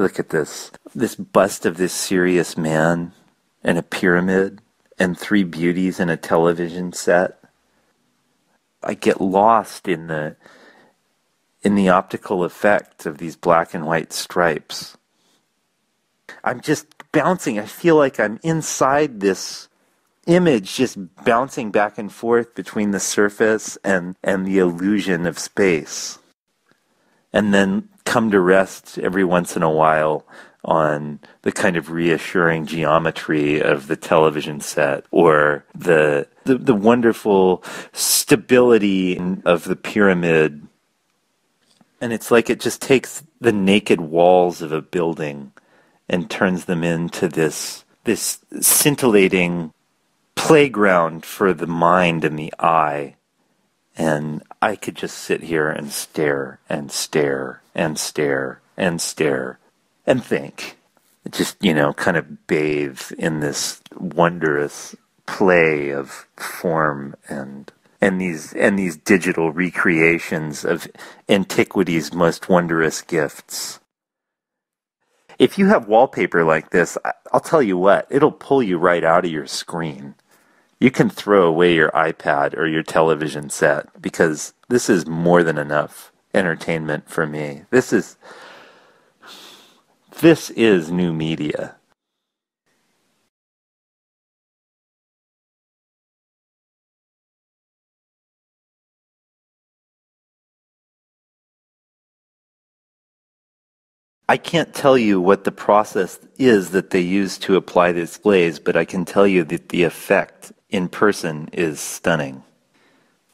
Look at this. This bust of this serious man and a pyramid and three beauties and a television set. I get lost in the optical effect of these black and white stripes. I'm just bouncing. I feel like I'm inside this image, just bouncing back and forth between the surface and the illusion of space. And then come to rest every once in a while on the kind of reassuring geometry of the television set, or the wonderful stability of the pyramid. And it's like it just takes the naked walls of a building and turns them into this scintillating playground for the mind and the eye. And I could just sit here and stare and stare and stare and stare and think. Just, kind of bathe in this wondrous play of form and these digital recreations of antiquity's most wondrous gifts. If you have wallpaper like this, I'll tell you what, it'll pull you right out of your screen. You can throw away your iPad or your television set, because this is more than enough entertainment for me. This is new media. I can't tell you what the process is that they use to apply these displays, but I can tell you that the effect in person is stunning.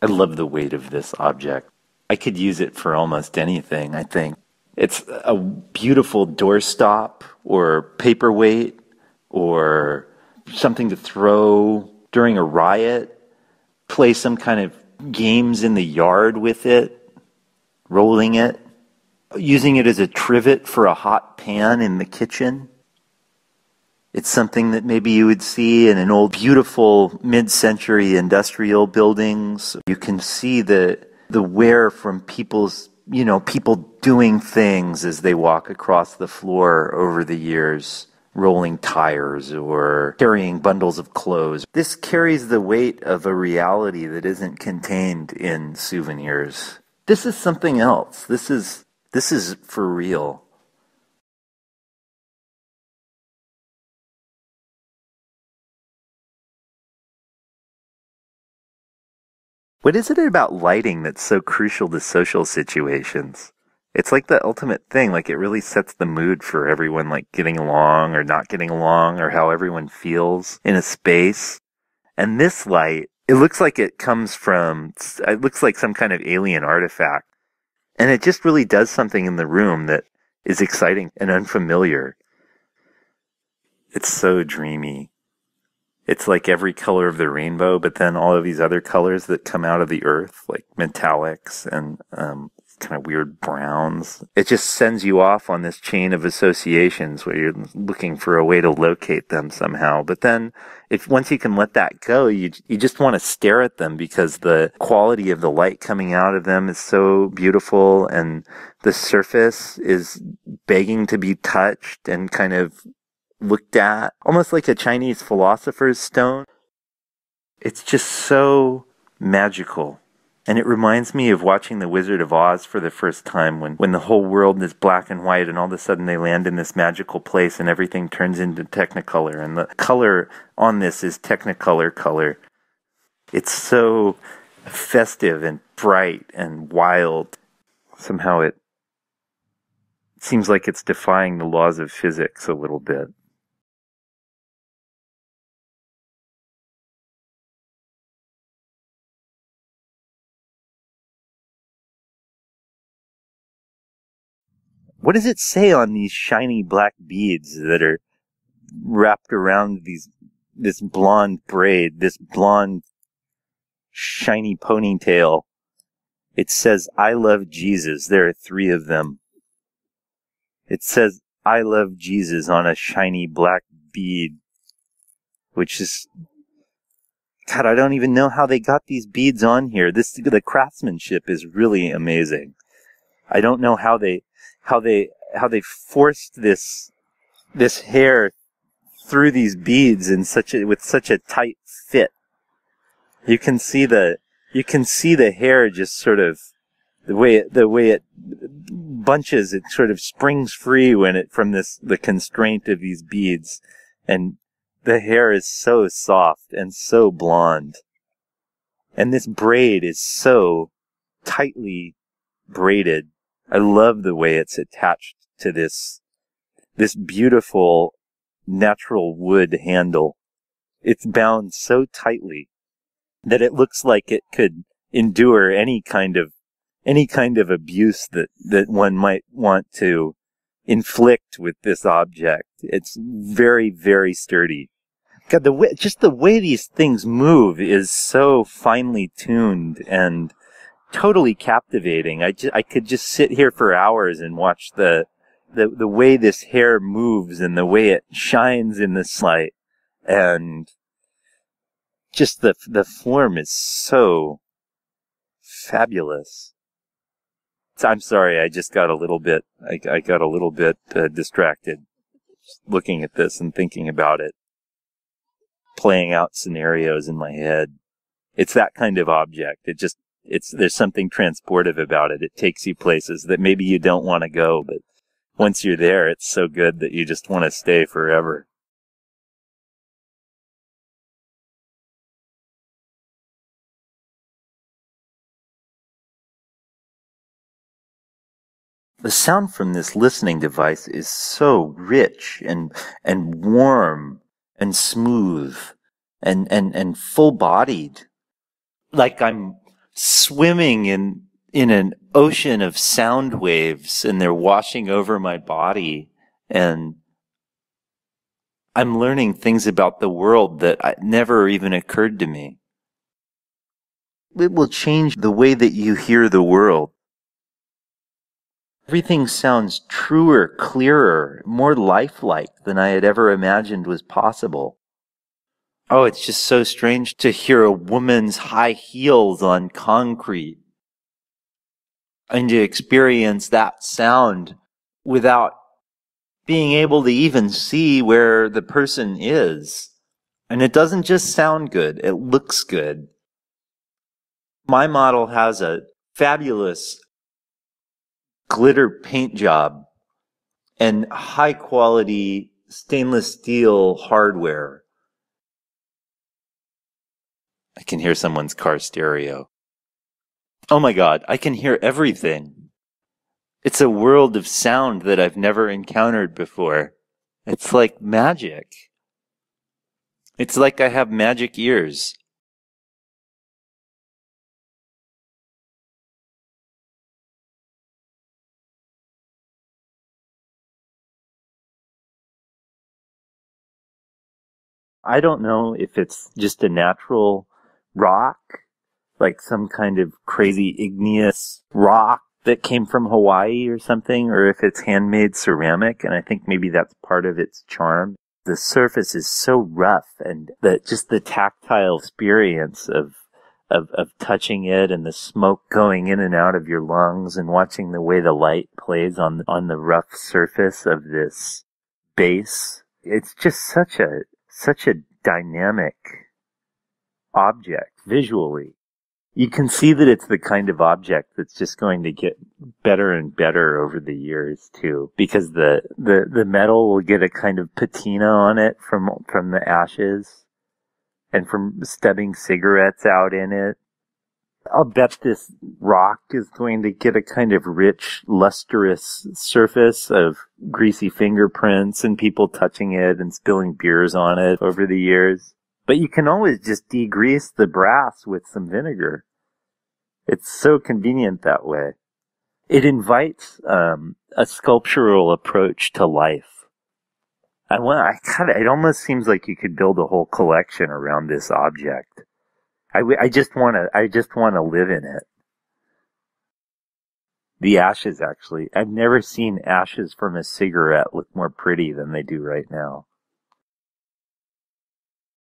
I love the weight of this object. I could use it for almost anything, I think. It's a beautiful doorstop or paperweight or something to throw during a riot, play some kind of games in the yard with it, rolling it, using it as a trivet for a hot pan in the kitchen. It's something that maybe you would see in an old, beautiful mid-century industrial buildings. You can see the wear from people's, people doing things as they walk across the floor over the years, rolling tires or carrying bundles of clothes. This carries the weight of a reality that isn't contained in souvenirs. This is something else. This is for real. What is it about lighting that's so crucial to social situations? It's like the ultimate thing, like it really sets the mood for everyone, like getting along or not getting along, or how everyone feels in a space. And this light, it looks like it looks like some kind of alien artifact. And it just really does something in the room that is exciting and unfamiliar. It's so dreamy. It's like every color of the rainbow, but then all of these other colors that come out of the earth, like metallics and kind of weird browns. It just sends you off on this chain of associations where you're looking for a way to locate them somehow. But then once you can let that go, you just want to stare at them, because the quality of the light coming out of them is so beautiful, and the surface is begging to be touched and kind of looked at, almost like a Chinese philosopher's stone. It's just so magical. And it reminds me of watching The Wizard of Oz for the first time, when the whole world is black and white and all of a sudden they land in this magical place and everything turns into Technicolor. And the color on this is Technicolor color. It's so festive and bright and wild. Somehow it seems like it's defying the laws of physics a little bit. What does it say on these shiny black beads that are wrapped around this blonde braid, this blonde shiny ponytail? It says, "I love Jesus." There are 3 of them. It says, "I love Jesus" on a shiny black bead, which is, God, I don't even know how they got these beads on here. The craftsmanship is really amazing. I don't know how they they forced this hair through these beads in with such a tight fit. You can see the hair just sort of the way it bunches. It sort of springs free from the constraint of these beads, and the hair is so soft and so blonde, and this braid is so tightly braided. I love the way it's attached to this beautiful natural wood handle. It's bound so tightly that it looks like it could endure any kind of abuse that one might want to inflict with this object. It's very, very sturdy. God, the way these things move is so finely tuned and totally captivating. I could just sit here for hours and watch the way this hair moves and the way it shines in the sunlight, and just the form is so fabulous. I'm sorry, I just got a little bit I got a little bit distracted looking at this and thinking about it, playing out scenarios in my head. It's that kind of object. There's something transportive about it. It takes you places that maybe you don't want to go, but once you're there, it's so good that you just want to stay forever. The sound from this listening device is so rich and warm and smooth and full-bodied. Like I'm swimming in an ocean of sound waves, and they're washing over my body, and I'm learning things about the world that never even occurred to me. It will change the way that you hear the world. Everything sounds truer, clearer, more lifelike than I had ever imagined was possible. Oh, it's just so strange to hear a woman's high heels on concrete and to experience that sound without being able to even see where the person is. And it doesn't just sound good, it looks good. My model has a fabulous glitter paint job and high quality stainless steel hardware. I can hear someone's car stereo. Oh my God, I can hear everything. It's a world of sound that I've never encountered before. It's like magic. It's like I have magic ears. I don't know if it's just a natural rock, like some kind of crazy igneous rock that came from Hawaii or something, or if it's handmade ceramic, and I think maybe that's part of its charm. The surface is so rough, and just the tactile experience of touching it and the smoke going in and out of your lungs and watching the way the light plays on the rough surface of this base. It's just such a dynamic object visually. You can see that it's the kind of object that's just going to get better and better over the years too, because the metal will get a kind of patina on it from the ashes and from stubbing cigarettes out in it. I'll bet this rock is going to get a kind of rich, lustrous surface of greasy fingerprints and people touching it and spilling beers on it over the years. But you can always just degrease the brass with some vinegar. It's so convenient that way. It invites a sculptural approach to life. It almost seems like you could build a whole collection around this object. I just want to live in it. The ashes, actually. I've never seen ashes from a cigarette look more pretty than they do right now.